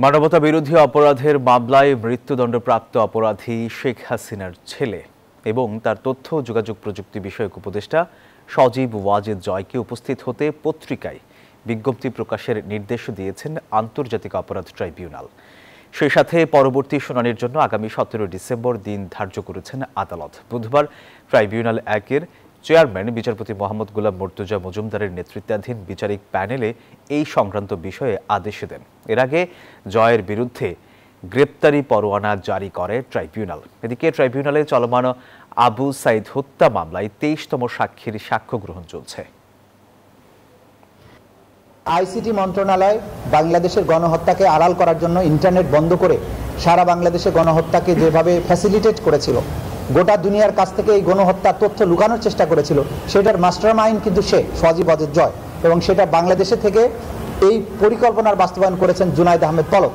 মানবতা বিরোধী অপরাধের মামলায় মৃত্যুদণ্ডপ্রাপ্ত অপরাধী শেখ হাসিনার ছেলে এবং তার তথ্য ও যোগাযোগ প্রযুক্তি বিষয়ক উপদেষ্টা সজীব ওয়াজেদ জয়কে উপস্থিত হতে পত্রিকায় বিজ্ঞপ্তি প্রকাশের নির্দেশ দিয়েছেন আন্তর্জাতিক অপরাধ ট্রাইব্যুনাল। সেই সাথে পরবর্তী শুনানির জন্য আগামী 17 ডিসেম্বর দিন ধার্য করেছেন আদালত। বুধবার ট্রাইব্যুনাল 1-এর চেয়ারম্যান বিচারপতি মোহাম্মদ গোলাম মর্তুজা মজুমদারের নেতৃত্বাধীন বিচারিক প্যানেলে এই সংক্রান্ত বিষয়ে আদেশ দেন। এর আগে জয়ের বিরুদ্ধে গ্রেপ্তারি পরোয়ানা জারি করে ট্রাইব্যুনাল। এদিকে ট্রাইব্যুনালে চলমান আবু সাইদ হত্যা মামলায় 23তম সাক্ষীর সাক্ষ্য গ্রহণ চলছে। আইসিটি মন্ত্রণালয় বাংলাদেশের গণহত্যাকে আড়াল করার জন্য ইন্টারনেট বন্ধ করে সারা বাংলাদেশে গণহত্যাকে যেভাবে ফ্যাসিলিটেট করেছিল, গোটা দুনিয়ার কাছ থেকে এই গণহত্যার তথ্য লুকানোর চেষ্টা করেছিল, সেটার মাস্টারমাইন্ড কিন্তু সে সজীব ওয়াজেদ জয়, এবং সেটা বাংলাদেশে থেকে এই পরিকল্পনার বাস্তবায়ন করেছেন জুনায়েদ আহমেদ তলব।